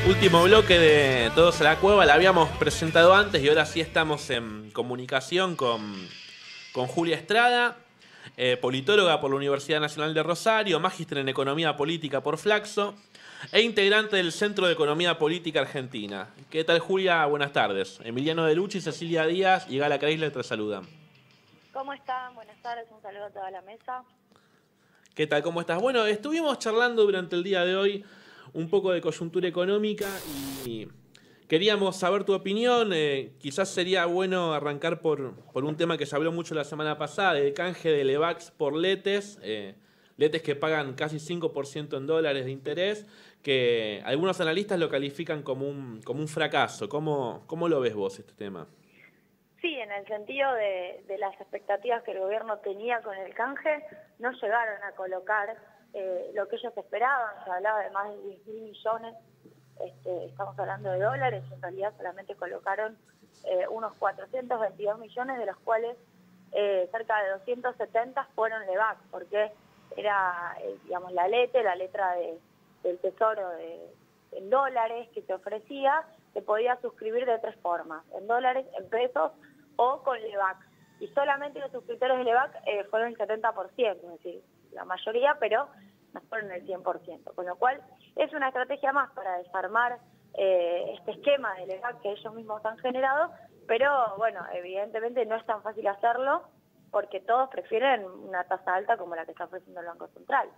Último bloque de Todos a la Cueva, la habíamos presentado antes y ahora sí estamos en comunicación con Julia Estrada, politóloga por la Universidad Nacional de Rosario, magíster en Economía Política por Flaxo e integrante del Centro de Economía Política Argentina. ¿Qué tal, Julia? Buenas tardes. Emiliano De Lucci, Cecilia Díaz y Gala Kreisler te saludan. ¿Cómo están? Buenas tardes, un saludo a toda la mesa. ¿Qué tal? ¿Cómo estás? Bueno, estuvimos charlando durante el día de hoy un poco de coyuntura económica y queríamos saber tu opinión. Quizás sería bueno arrancar por un tema que se habló mucho la semana pasada, el canje de Levax por letes, letes que pagan casi 5% en dólares de interés, que algunos analistas lo califican como un fracaso. ¿Cómo lo ves vos este tema? Sí, en el sentido de las expectativas que el gobierno tenía con el canje, no llegaron a colocar lo que ellos esperaban. Se hablaba de más de 10.000 millones, estamos hablando de dólares, en realidad solamente colocaron unos 422 millones, de los cuales cerca de 270 fueron Levax, porque era, digamos, la letra del tesoro en dólares que te ofrecía, se podía suscribir de tres formas: en dólares, en pesos o con Levax. Y solamente los suscriptores de Levax fueron el 70%, es decir, la mayoría, pero no fueron el 100%. Con lo cual es una estrategia más para desarmar este esquema de Levax que ellos mismos han generado, pero bueno, evidentemente no es tan fácil hacerlo porque todos prefieren una tasa alta como la que está ofreciendo el Banco Central.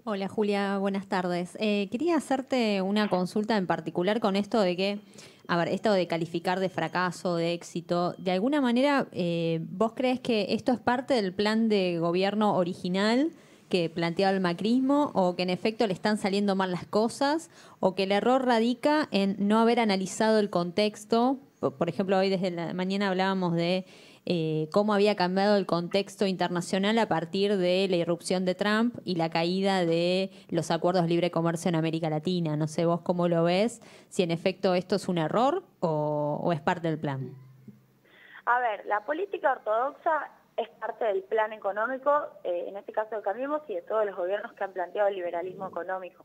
Hola Julia, buenas tardes. Quería hacerte una consulta en particular con esto de que, a ver, esto de calificar de fracaso, de éxito, de alguna manera, ¿vos crees que esto es parte del plan de gobierno original que planteaba el macrismo, o que en efecto le están saliendo mal las cosas, o que el error radica en no haber analizado el contexto? Por ejemplo, hoy desde la mañana hablábamos de cómo había cambiado el contexto internacional a partir de la irrupción de Trump y la caída de los acuerdos de libre comercio en América Latina. No sé vos cómo lo ves, si en efecto esto es un error o es parte del plan. A ver, la política ortodoxa es parte del plan económico, en este caso de Cambiemos, y de todos los gobiernos que han planteado el liberalismo económico,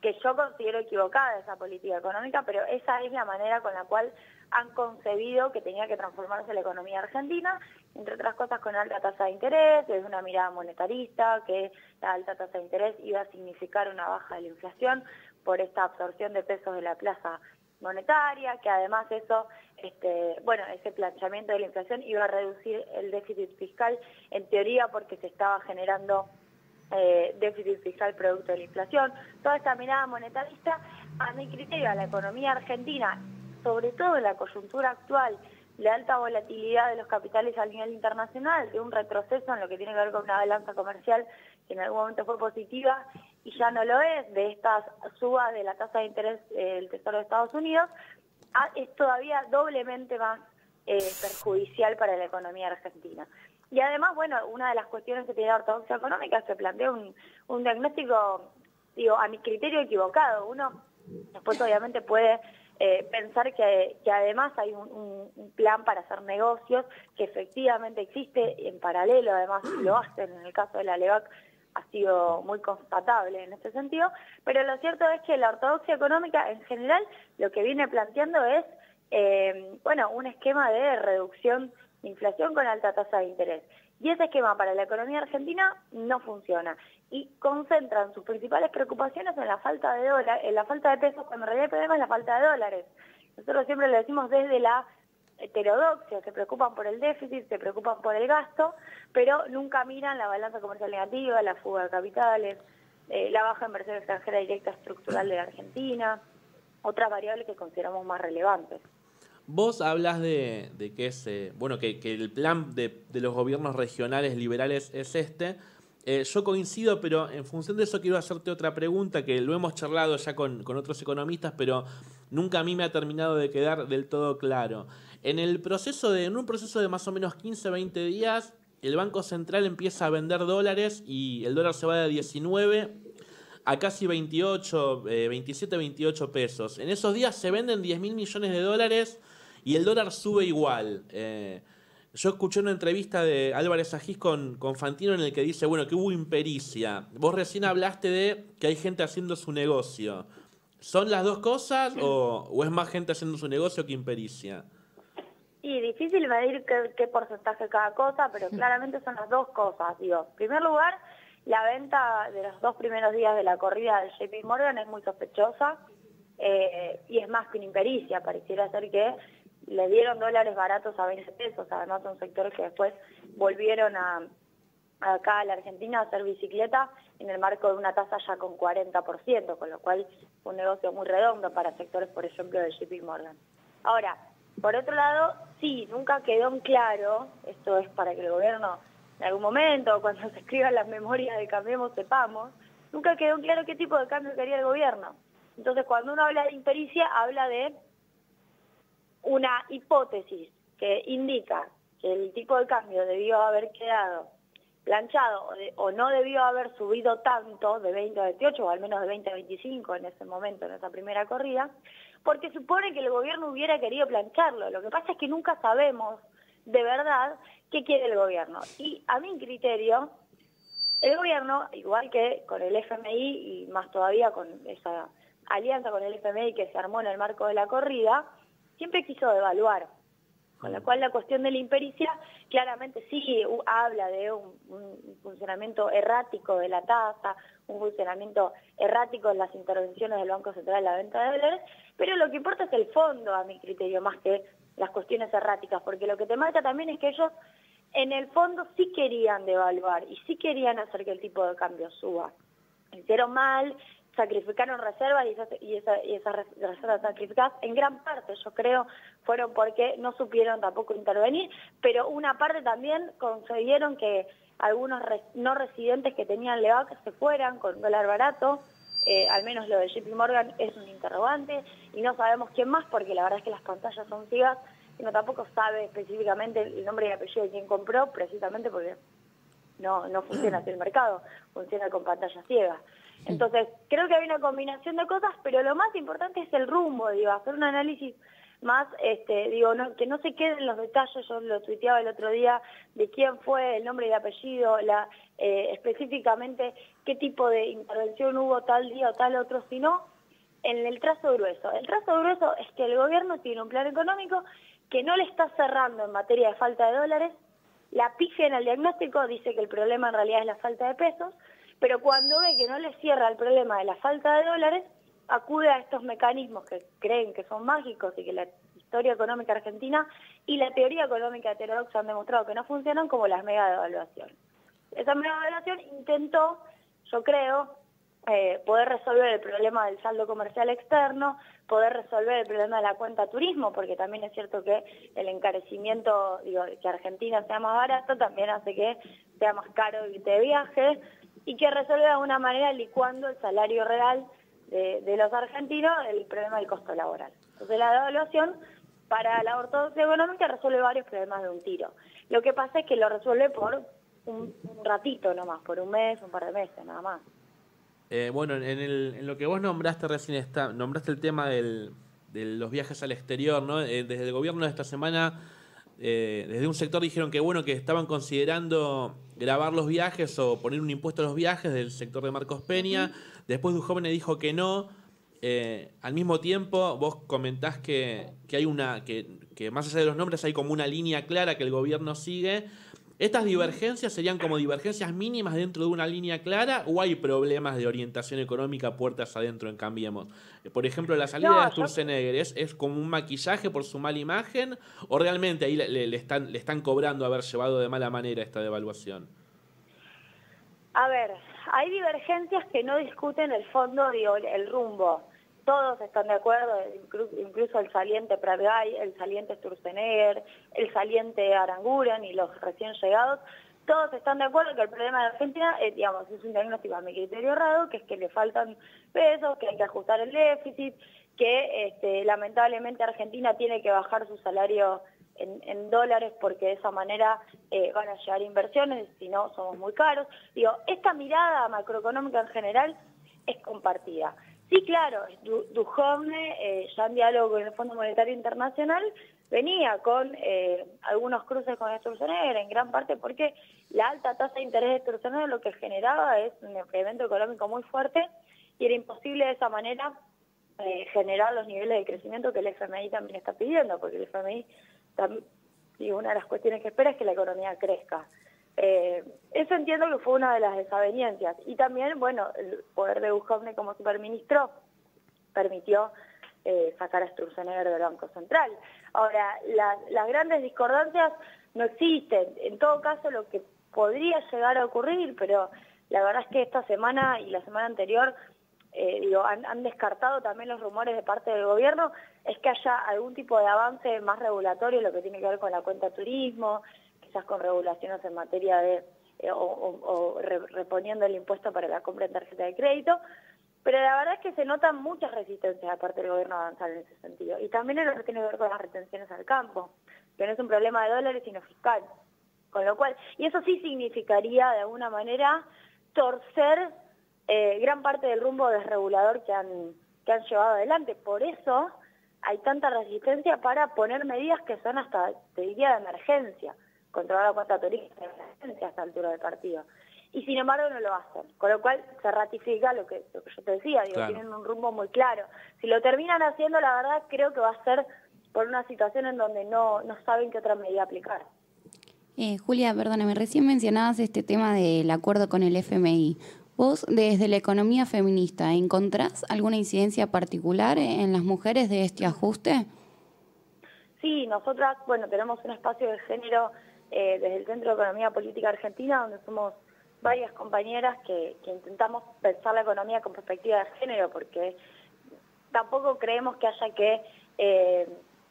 que yo considero equivocada esa política económica, pero esa es la manera con la cual han concebido que tenía que transformarse la economía argentina, entre otras cosas con alta tasa de interés, desde una mirada monetarista, que la alta tasa de interés iba a significar una baja de la inflación por esta absorción de pesos de la plaza monetaria, que además eso, ese planteamiento de la inflación iba a reducir el déficit fiscal, en teoría porque se estaba generando déficit fiscal producto de la inflación. Toda esta mirada monetarista, a mi criterio, a la economía argentina, sobre todo en la coyuntura actual, la alta volatilidad de los capitales a nivel internacional, de un retroceso en lo que tiene que ver con una balanza comercial que en algún momento fue positiva y ya no lo es, de estas subas de la tasa de interés del Tesoro de Estados Unidos, es todavía doblemente más perjudicial para la economía argentina. Y además, bueno, una de las cuestiones que tiene la ortodoxia económica es que plantea un diagnóstico, digo, a mi criterio equivocado. Uno después obviamente puede pensar que además hay un plan para hacer negocios, que efectivamente existe en paralelo, además lo hacen, en el caso de la Levax ha sido muy constatable en este sentido, pero lo cierto es que la ortodoxia económica en general lo que viene planteando es, un esquema de reducción de inflación con alta tasa de interés. Y ese esquema para la economía argentina no funciona. Y concentran sus principales preocupaciones en la falta de en la falta de pesos, cuando en realidad el problema es la falta de dólares. Nosotros siempre lo decimos desde la heterodoxia: se preocupan por el déficit, se preocupan por el gasto, pero nunca miran la balanza comercial negativa, la fuga de capitales, la baja inversión extranjera directa estructural de la Argentina, otras variables que consideramos más relevantes. Vos hablas de que que el plan de los gobiernos regionales liberales es este. Yo coincido, pero en función de eso quiero hacerte otra pregunta, que lo hemos charlado ya con otros economistas, pero nunca a mí me ha terminado de quedar del todo claro. En un proceso de más o menos 15-20 días, el Banco Central empieza a vender dólares y el dólar se va de 19 a casi 28, 27, 28 pesos. En esos días se venden 10.000 millones de dólares y el dólar sube igual. Yo escuché una entrevista de Álvarez Agís con Fantino en el que dice, que hubo impericia. Vos recién hablaste de que hay gente haciendo su negocio. ¿Son las dos cosas o es más gente haciendo su negocio que impericia? Y difícil medir qué porcentaje cada cosa, pero claramente son las dos cosas. Digo, en primer lugar, la venta de los 2 primeros días de la corrida del JP Morgan es muy sospechosa y es más que una impericia. Pareciera ser que le dieron dólares baratos a 20 pesos, además son sectores que después volvieron acá a la Argentina a hacer bicicleta en el marco de una tasa ya con 40%, con lo cual fue un negocio muy redondo para sectores, por ejemplo, del JP Morgan. Ahora, por otro lado, sí, nunca quedó en claro, esto es para que el gobierno en algún momento, cuando se escriban las memorias de Cambiemos, sepamos, nunca quedó en claro qué tipo de cambio quería el gobierno. Entonces, cuando uno habla de impericia, habla de una hipótesis que indica que el tipo de cambio debió haber quedado planchado o no debió haber subido tanto de 20 a 28 o al menos de 20 a 25 en ese momento, en esa primera corrida, porque supone que el gobierno hubiera querido plancharlo. Lo que pasa es que nunca sabemos de verdad qué quiere el gobierno. Y a mi criterio, el gobierno, igual que con el FMI y más todavía con esa alianza con el FMI que se armó en el marco de la corrida, siempre quiso devaluar. Con lo cual la cuestión de la impericia claramente sí habla de un funcionamiento errático de la tasa, un funcionamiento errático en las intervenciones del Banco Central en la venta de dólares, pero lo que importa es el fondo, a mi criterio, más que las cuestiones erráticas, porque lo que te marca también es que ellos en el fondo sí querían devaluar y sí querían hacer que el tipo de cambio suba. Hicieron mal, sacrificaron reservas y esas reservas sacrificadas en gran parte, yo creo, fueron porque no supieron tampoco intervenir, pero una parte también consiguieron que algunos no residentes que tenían LEVAC se fueran con dólar barato, al menos lo de JP Morgan es un interrogante y no sabemos quién más porque la verdad es que las pantallas son ciegas y uno tampoco sabe específicamente el nombre y apellido de quien compró, precisamente porque no funciona así el mercado, funciona con pantallas ciegas. Entonces, creo que hay una combinación de cosas, pero lo más importante es el rumbo, digo, hacer un análisis más, que no se queden los detalles, yo lo tuiteaba el otro día, de quién fue, el nombre y apellido, específicamente qué tipo de intervención hubo tal día o tal otro, sino en el trazo grueso. El trazo grueso es que el gobierno tiene un plan económico que no le está cerrando en materia de falta de dólares, la pifia en el diagnóstico dice que el problema en realidad es la falta de pesos, pero cuando ve que no le cierra el problema de la falta de dólares, acude a estos mecanismos que creen que son mágicos y que la historia económica argentina y la teoría económica heterodoxa han demostrado que no funcionan, como las mega devaluaciones. Esa mega devaluación intentó, yo creo, poder resolver el problema del saldo comercial externo, poder resolver el problema de la cuenta turismo, porque también es cierto que el encarecimiento, que Argentina sea más barato, también hace que sea más caro irte de viaje, y que resuelve de alguna manera licuando el salario real de los argentinos el problema del costo laboral. Entonces la devaluación para la ortodoxia económica resuelve varios problemas de un tiro. Lo que pasa es que lo resuelve por un ratito nomás, por un mes, un par de meses nada más. Bueno, en lo que vos nombraste recién, nombraste el tema de los viajes al exterior, ¿no? Desde el gobierno de esta semana, desde un sector dijeron que bueno, que estaban considerando grabar los viajes o poner un impuesto a los viajes del sector de Marcos Peña. Después Duhovne dijo que no. Al mismo tiempo, vos comentás que hay que más allá de los nombres hay como una línea clara que el gobierno sigue. ¿Estas divergencias serían como divergencias mínimas dentro de una línea clara o hay problemas de orientación económica puertas adentro en Cambiemos? Por ejemplo, la salida de Sturzenegger, ¿es como un maquillaje por su mala imagen o realmente ahí le están cobrando haber llevado de mala manera esta devaluación? A ver, hay divergencias que no discuten el fondo, el rumbo. Todos están de acuerdo, incluso el saliente Pratgay, el saliente Sturzenegger, el saliente Aranguren y los recién llegados, todos están de acuerdo que el problema de Argentina es un diagnóstico a mi criterio errado, que es que le faltan pesos, que hay que ajustar el déficit, que lamentablemente Argentina tiene que bajar su salario en dólares porque de esa manera van a llegar inversiones, si no somos muy caros. Esta mirada macroeconómica en general es compartida. Sí, claro, Duhovne, ya en diálogo con el Fondo Monetario Internacional, venía con algunos cruces con Sturzenegger, en gran parte porque la alta tasa de interés de Sturzenegger lo que generaba es un incremento económico muy fuerte y era imposible de esa manera generar los niveles de crecimiento que el FMI también está pidiendo, porque el FMI, una de las cuestiones que espera es que la economía crezca. Eso entiendo que fue una de las desavenencias. Y también, bueno, el poder de Duhovne como superministro permitió sacar a Sturzenegger del Banco Central. Ahora, las grandes discordancias no existen. En todo caso, lo que podría llegar a ocurrir, pero la verdad es que esta semana y la semana anterior han descartado también los rumores de parte del gobierno, es que haya algún tipo de avance más regulatorio, lo que tiene que ver con la cuenta turismo, quizás con regulaciones en materia de, reponiendo el impuesto para la compra en tarjeta de crédito, pero la verdad es que se notan muchas resistencias aparte del gobierno a avanzar en ese sentido. Y también en lo que tiene que ver con las retenciones al campo, que no es un problema de dólares sino fiscal. Con lo cual, y eso sí significaría de alguna manera torcer gran parte del rumbo desregulador que han llevado adelante. Por eso hay tanta resistencia para poner medidas que son hasta, te diría, de emergencia, controlar la cuenta turística de emergencia a esta altura del partido. Y sin embargo no lo hacen, con lo cual se ratifica lo que yo te decía, Claro. Tienen un rumbo muy claro. Si lo terminan haciendo, la verdad creo que va a ser por una situación en donde no saben qué otra medida aplicar. Julia, perdóname, recién mencionabas este tema del acuerdo con el FMI. ¿Vos, desde la economía feminista, encontrás alguna incidencia particular en las mujeres de este ajuste? Sí, nosotras, tenemos un espacio de género desde el Centro de Economía Política Argentina, donde somos varias compañeras que intentamos pensar la economía con perspectiva de género, porque tampoco creemos que haya que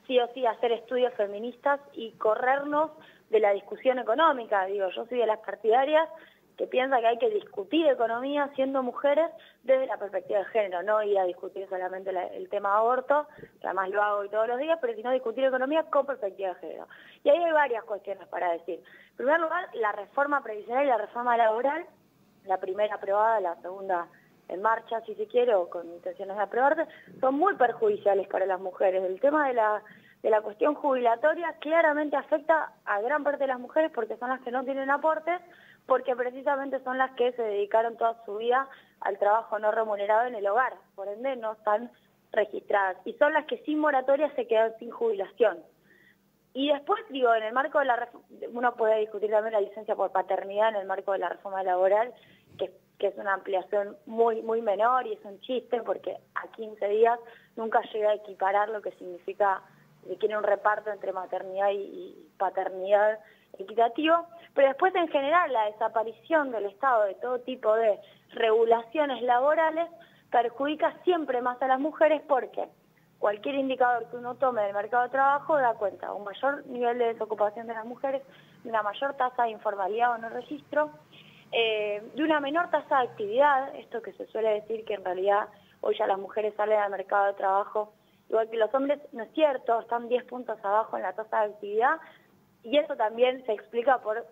sí o sí hacer estudios feministas y corrernos de la discusión económica. Yo soy de las partidarias que piensa que hay que discutir economía siendo mujeres desde la perspectiva de género, no ir a discutir solamente el tema aborto, que además lo hago todos los días, pero sino discutir economía con perspectiva de género. Y ahí hay varias cuestiones para decir. En primer lugar, la reforma previsional y la reforma laboral, la primera aprobada, la segunda en marcha, si se quiere, o con intenciones de aprobarse, son muy perjudiciales para las mujeres. El tema de la cuestión jubilatoria claramente afecta a gran parte de las mujeres porque son las que no tienen aportes, porque precisamente son las que se dedicaron toda su vida al trabajo no remunerado en el hogar, por ende no están registradas, y son las que sin moratoria se quedan sin jubilación. Y después, en el marco de uno puede discutir también la licencia por paternidad en el marco de la reforma laboral, que es una ampliación muy, muy menor y es un chiste porque a 15 días nunca llega a equiparar lo que significa requiere un reparto entre maternidad y paternidad equitativo, pero después en general la desaparición del Estado de todo tipo de regulaciones laborales perjudica siempre más a las mujeres porque cualquier indicador que uno tome del mercado de trabajo da cuenta de un mayor nivel de desocupación de las mujeres, de una mayor tasa de informalidad o no registro, de una menor tasa de actividad, esto que se suele decir que en realidad hoy ya las mujeres salen al mercado de trabajo igual que los hombres, no es cierto, están 10 puntos abajo en la tasa de actividad y eso también se explica por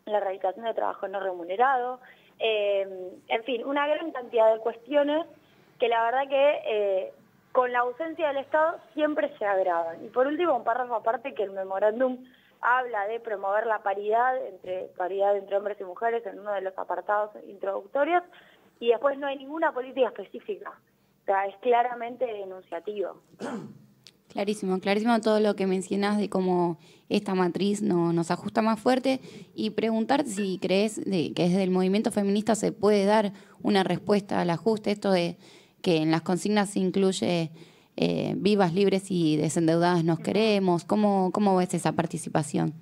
la erradicación de trabajo no remunerado, en fin, una gran cantidad de cuestiones que la verdad que con la ausencia del Estado siempre se agravan. Y por último, un párrafo aparte que el memorándum habla de promover la paridad entre hombres y mujeres en uno de los apartados introductorios y después no hay ninguna política específica. O sea, es claramente enunciativo. Clarísimo, clarísimo todo lo que mencionás de cómo esta matriz nos ajusta más fuerte y preguntarte si crees que desde el movimiento feminista se puede dar una respuesta al ajuste, esto de que en las consignas se incluye vivas, libres y desendeudadas nos queremos. ¿Cómo ves esa participación?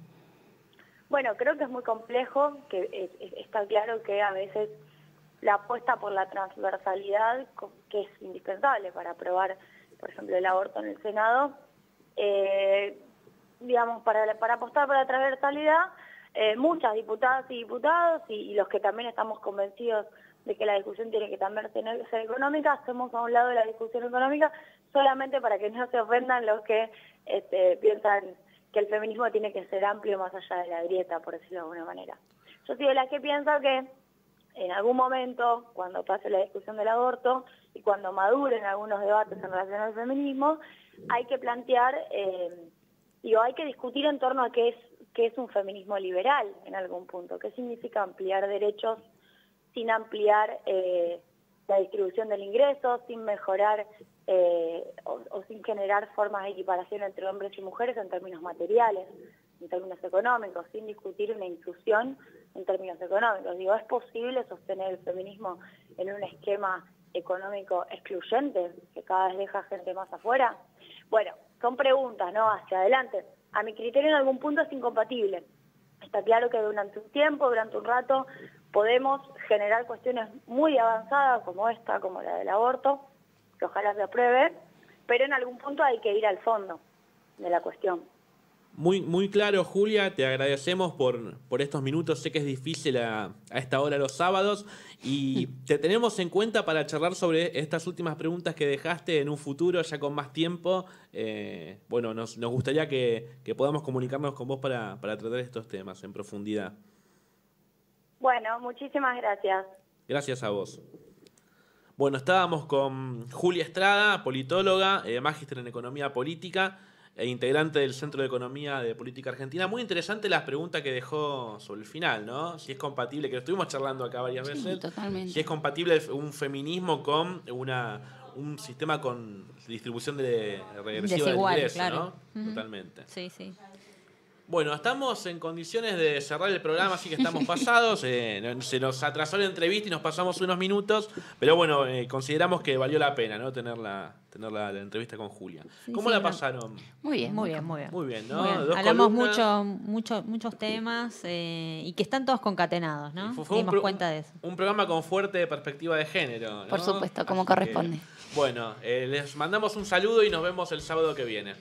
Bueno, creo que es muy complejo, que está claro que a veces la apuesta por la transversalidad, que es indispensable para aprobar, por ejemplo, el aborto en el Senado, para apostar por la transversalidad, muchas diputadas y diputados, y los que también estamos convencidos de que la discusión tiene que también ser económica, hacemos a un lado de la discusión económica solamente para que no se ofendan los que piensan que el feminismo tiene que ser amplio más allá de la grieta, por decirlo de alguna manera. Yo soy de las que piensa que en algún momento, cuando pase la discusión del aborto y cuando maduren algunos debates en relación al feminismo, hay que plantear, hay que discutir en torno a qué es un feminismo liberal en algún punto, qué significa ampliar derechos sin ampliar la distribución del ingreso, sin mejorar o sin generar formas de equiparación entre hombres y mujeres en términos materiales, en términos económicos, sin discutir una inclusión en términos económicos. Digo, ¿es posible sostener el feminismo en un esquema económico excluyente que cada vez deja gente más afuera? Bueno, son preguntas, ¿no? Hacia adelante. A mi criterio en algún punto es incompatible. Está claro que durante un tiempo, durante un rato, podemos generar cuestiones muy avanzadas como esta, como la del aborto, que ojalá se apruebe, pero en algún punto hay que ir al fondo de la cuestión. Muy claro, Julia, te agradecemos por estos minutos. Sé que es difícil a esta hora los sábados y te tenemos en cuenta para charlar sobre estas últimas preguntas que dejaste en un futuro, ya con más tiempo. Bueno, nos gustaría que podamos comunicarnos con vos para tratar estos temas en profundidad. Bueno, muchísimas gracias. Gracias a vos. Bueno, estábamos con Julia Estrada, politóloga, magíster en Economía Política e integrante del Centro de Economía de Política Argentina. Muy interesante las preguntas que dejó sobre el final, ¿no? Si es compatible, que lo estuvimos charlando acá varias veces, Sí, totalmente. si es compatible un feminismo con un sistema con distribución regresiva del Desigual, ingreso, claro. ¿no? Totalmente. Sí, sí. Bueno, estamos en condiciones de cerrar el programa, así que estamos pasados. Se nos atrasó la entrevista y nos pasamos unos minutos, pero bueno, consideramos que valió la pena, ¿no? tener la entrevista con Julia. Sí, ¿Cómo sí, la no. pasaron? Muy bien. Muy bien, muy bien. Muy bien, ¿no? Muy bien. Dos Hablamos columnas. muchos temas y que están todos concatenados, ¿no? Fue Dimos cuenta de eso. un programa con fuerte perspectiva de género, ¿no? Por supuesto, como Así corresponde. que, bueno, les mandamos un saludo y nos vemos el sábado que viene.